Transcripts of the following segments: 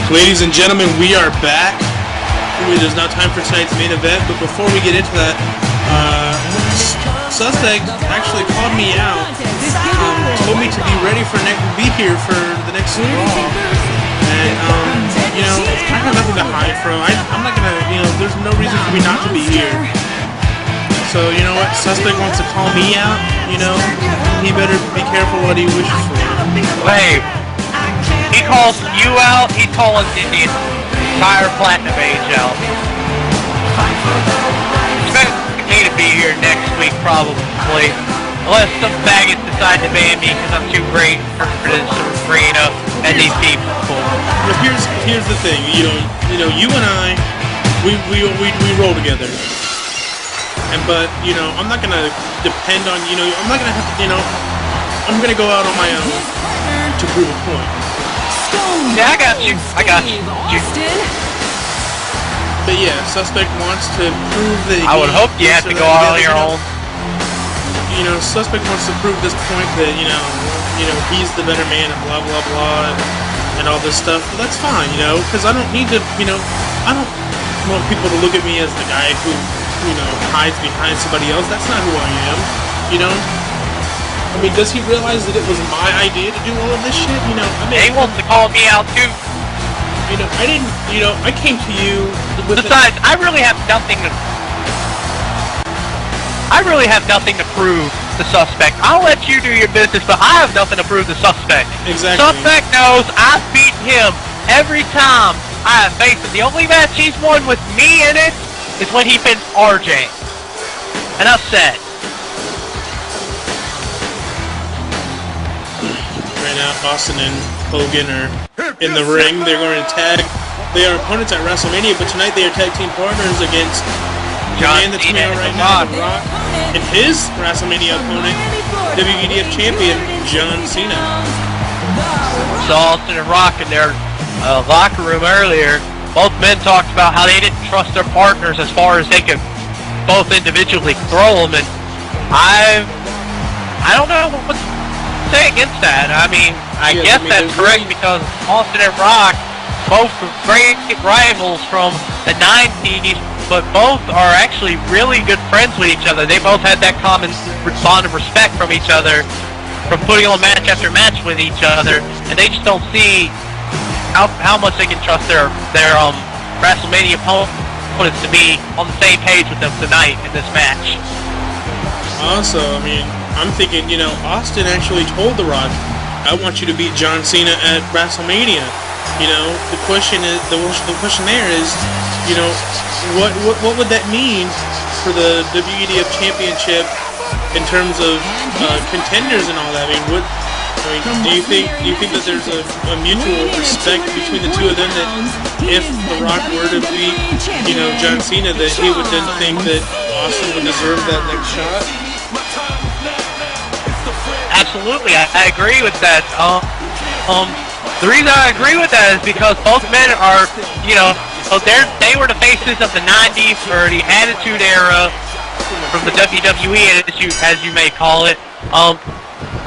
Ladies and gentlemen, we are back. There's now time for tonight's main event, but before we get into that, Suspect actually called me out, told me to be ready for be here for the next Raw, and I got nothing to hide from. I'm not gonna, there's no reason for me not to be here. So you know what, Suspect wants to call me out. He better be careful what he wishes for. Wait, he calls you out. He's calling the entire Platinum Age out. Expect me to be here next week, probably, unless some faggots decide to ban me because I'm too great for this arena and these people. But here's the thing, you and I, we roll together, but I'm not gonna depend on I'm not gonna have to I'm gonna go out on my own to prove a point. Yeah, I got you. But yeah, Suspect wants to prove that I would hope you have to go out on your own. Suspect wants to prove this point that, he's the better man and blah, blah, blah, and all this stuff. But that's fine, because I don't need to, I don't want people to look at me as the guy who, hides behind somebody else. That's not who I am, I mean, does he realize that it was my idea to do all of this shit? He wants to call me out too. I didn't, I came to you with Besides, I really have nothing to prove the Suspect. I'll let you do your business, but I have nothing to prove the Suspect. Exactly. Suspect knows I've beaten him every time I have faced him. The only match he's won with me in it is when he pinned RJ. Enough said. Right now, Austin and Hogan are in the ring. They're going to tag. They are opponents at Rasslemania, but tonight they are tag team partners against John the man that's Cena out right and now, The Rock, and his Rasslemania opponent, WEDF Champion John Cena. Saw Austin and Rock in their locker room earlier. Both men talked about how they didn't trust their partners as far as they could both individually throw them, and I don't know what to say against that. I mean, I guess that's correct because Austin and Rock, both great rivals from the 90s, but both are actually really good friends with each other. They both had that common bond of respect from each other, from putting on match after match with each other, and they just don't see how much they can trust their Rasslemania opponents to be on the same page with them tonight in this match. Also, I mean, I'm thinking, Austin actually told The Rock, I want you to beat John Cena at Rasslemania. The question is, the question there is, what would that mean for the WEDF Championship in terms of contenders and all that? I mean, do you think that there's a mutual respect between the two of them, that if The Rock were to beat, John Cena, that he would then think that Austin would deserve that next shot? Absolutely, I agree with that. The reason I agree with that is because both men are, they were the faces of the 90s, or the Attitude Era from the WWE, as you may call it.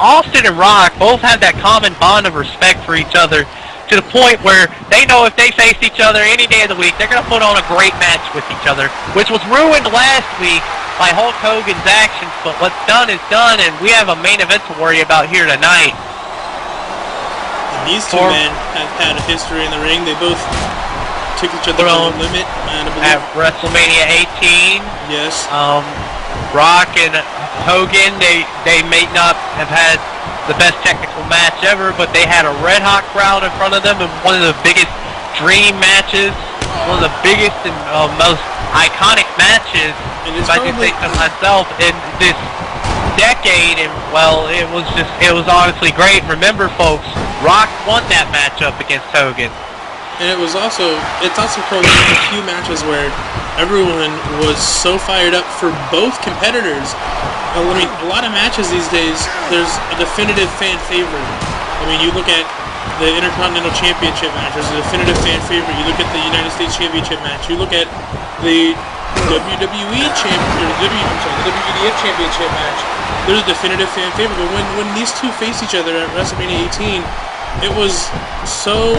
Austin and Rock both have that common bond of respect for each other, to the point where they know if they face each other any day of the week, they're going to put on a great match with each other, which was ruined last week by Hulk Hogan's actions, but what's done is done, and we have a main event to worry about here tonight. And these two men have had a history in the ring. They both took each other to the limit. At WrestleMania 18, yes. Rock and Hogan, they may not have had the best technical match ever, but they had a red-hot crowd in front of them, and one of the biggest dream matches, one of the biggest and most iconic matches, if I can say so myself, in this decade. And well, it was honestly great. Remember, folks, Rock won that matchup against Hogan. And it's also probably one of the few matches where everyone was so fired up for both competitors. I mean, a lot of matches these days, there's a definitive fan favorite. I mean, you look at the Intercontinental Championship match, there's a definitive fan favorite. You look at the United States Championship match. You look at the WWE WEDF Championship match. There's a definitive fan favorite. But when these two face each other at WrestleMania 18, it was so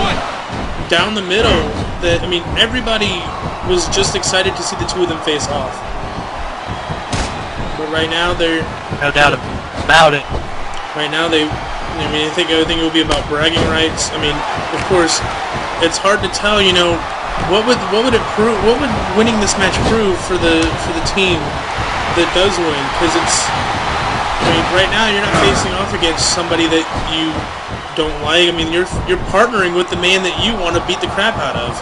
down the middle that, I mean, everybody was just excited to see the two of them face off. But right now they're... No doubt about it. Right now I think it will be about bragging rights. I mean, of course, it's hard to tell, you know, what would it prove, what would winning this match prove for the team that does win? Because it's, I mean, right now you're not facing off against somebody that you don't like. I mean, you're partnering with the man that you want to beat the crap out of.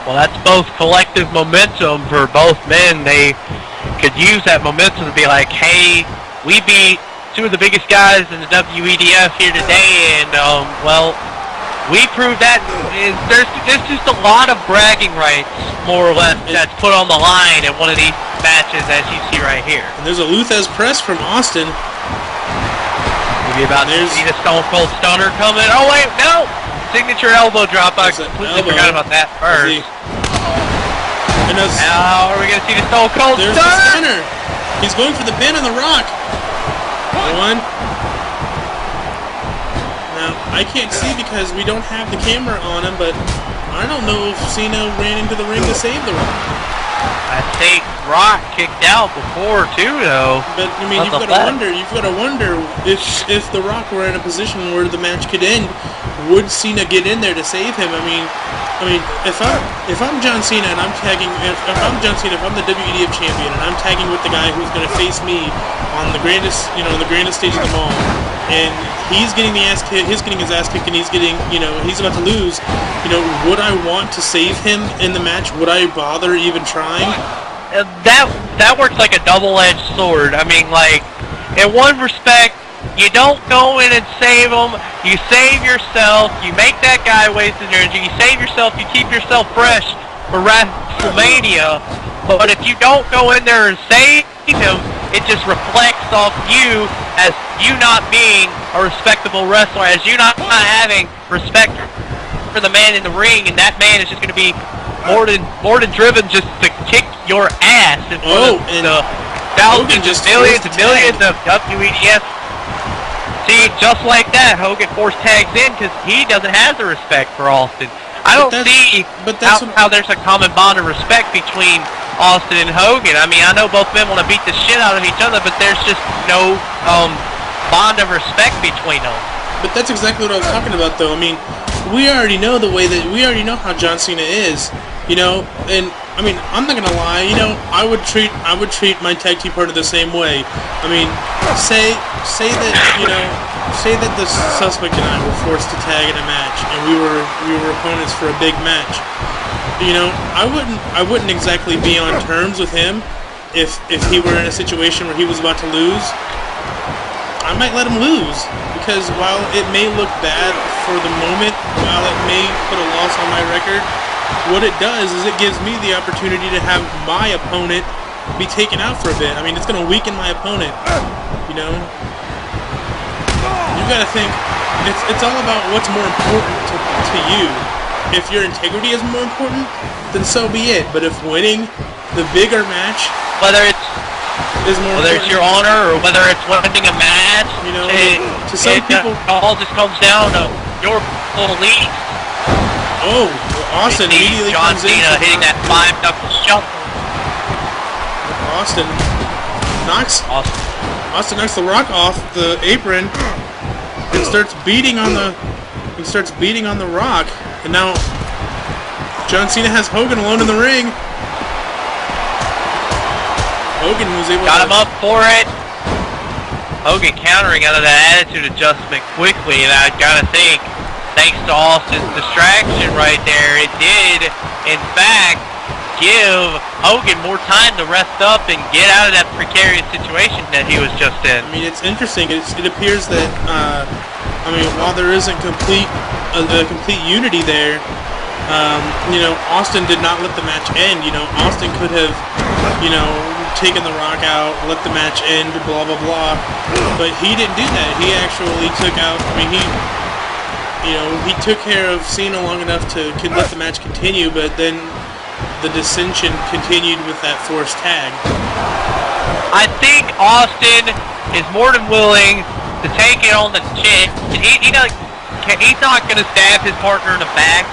Well, that's both collective momentum for both men. They could use that momentum to be like, hey, we beat two of the biggest guys in the WEDF here today, and well, we proved that. There's just a lot of bragging rights, more or less, that's put on the line in one of these matches, as you see right here. And there's a Luthez press from Austin. Maybe about to see the Stone Cold Stunner coming. Oh wait, no! Signature elbow drop. I completely forgot about that first. And now are we going to see the Stone Cold Stunner? There's the Stunner. He's going for the pin on the Rock. One. Now, I can't see because we don't have the camera on him, but I don't know if Cena ran into the ring to save the Rock. I think Rock kicked out before too, though. But I mean, you've got to wonder if the Rock were in a position where the match could end, would Cena get in there to save him? I mean, if I'm John Cena and I'm tagging, if I'm John Cena, if I'm the WEDF champion and I'm tagging with the guy who's going to face me on the grandest, the grandest stage of them all, and he's getting his ass kicked, and he's getting, he's about to lose, would I want to save him in the match? Would I bother even trying? That works like a double-edged sword. I mean, like, in one respect, you don't go in and save him. You save yourself. You make that guy waste his energy. You save yourself. You keep yourself fresh for Rasslemania. But if you don't go in there and save him, it just reflects off you as you not being a respectable wrestler, as you not having respect for the man in the ring, and that man is just going to be more than driven just to kick your ass in front of the thousands, millions and millions of WEDF. See, just like that, Hogan force tags in because he doesn't have the respect for Austin. I don't see how there's a common bond of respect between Austin and Hogan. I mean, I know both men want to beat the shit out of each other, but there's just no bond of respect between them. But that's exactly what I was talking about, though. I mean, we already know how John Cena is, and I mean, I'm not gonna lie, I would treat my tag team partner the same way. I mean, say that the suspect and I were forced to tag in a match, and we were opponents for a big match. I wouldn't exactly be on terms with him if he were in a situation where he was about to lose. I might let him lose, because while it may look bad for the moment, while it may put a loss on my record, what it does is it gives me the opportunity to have my opponent be taken out for a bit. I mean, it's going to weaken my opponent, You got to think, it's all about what's more important to you. If your integrity is more important, then so be it. But if winning the bigger match, whether it's your honor or whether it's winning a match, to some people, all just comes down to your belief. Oh, Austin immediately John comes in. Cena hitting that 5-knuckle shuffle. Austin knocks the Rock off the apron and starts beating on the Rock. And now John Cena has Hogan alone in the ring. Hogan was able got him up for it. Hogan countering out of that attitude adjustment quickly, and I gotta think, thanks to Austin's distraction right there, it did, in fact, give Hogan more time to rest up and get out of that precarious situation that he was just in. I mean, it's interesting. It appears that, while there isn't complete unity there, Austin did not let the match end. Austin could have, taken the Rock out, let the match end, blah, blah, blah. But he didn't do that. He actually took out, he took care of Cena long enough to let the match continue, but then the dissension continued with that forced tag. I think Austin is more than willing to take it on the chin. He's not gonna stab his partner in the back.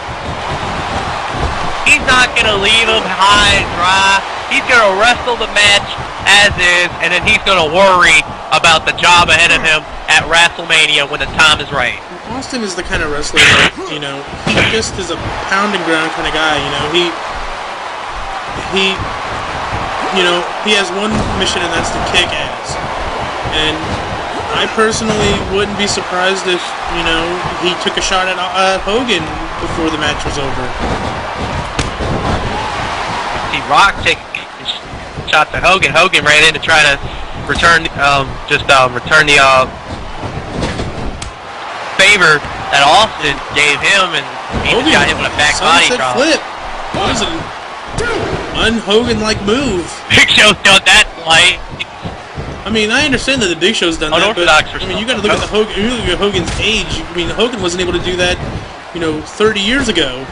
He's not gonna leave him high and dry. He's gonna wrestle the match as is, and then he's gonna worry about the job ahead of him at Rasslemania when the time is right. Austin is the kind of wrestler that, you know, he just is a pound and ground kind of guy. You know, he has one mission, and that's to kick ass. And I personally wouldn't be surprised if, you know, he took a shot at Hogan before the match was over. See Rock take a shot to Hogan. Hogan ran in to try to return the favor that Austin gave him, and he just got hit with a back body drop. Flip. That was an un-Hogan-like move. Big Show's done that, like. I mean, I understand that the Big Show's done that, but I mean, you got to look at Hogan's age. I mean, Hogan wasn't able to do that, you know, 30 years ago.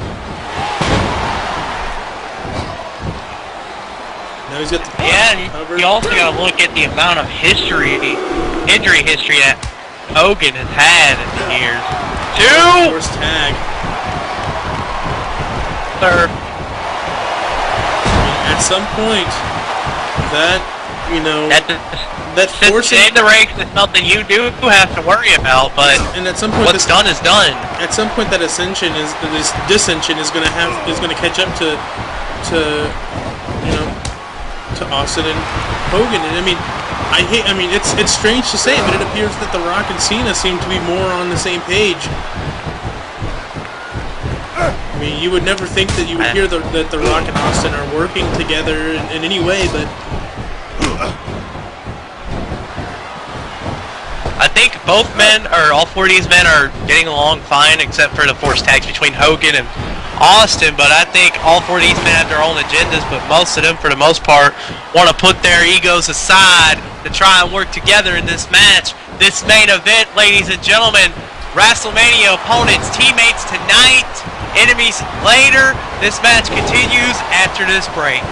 Now he's got the cover. You also got to look at the amount of injury history that Hogan has had in the years. Two. First tag. Third. At some point, that, you know, that forcing in the ranks is something you do have to worry about, but and at some point what's done is done. At some point, that dissension is going to catch up to you know, to Austin and Hogan. And I mean, it's strange to say, but it appears that The Rock and Cena seem to be more on the same page. I mean, you would never think that you would hear that The Rock and Austin are working together in any way, but I think both men, or all four of these men, are getting along fine, except for the forced tags between Hogan and Austin. But I think all four of these men have their own agendas, but most of them, for the most part, want to put their egos aside to try and work together in this match. This main event, ladies and gentlemen, Rasslemania opponents, teammates tonight, enemies later. This match continues after this break.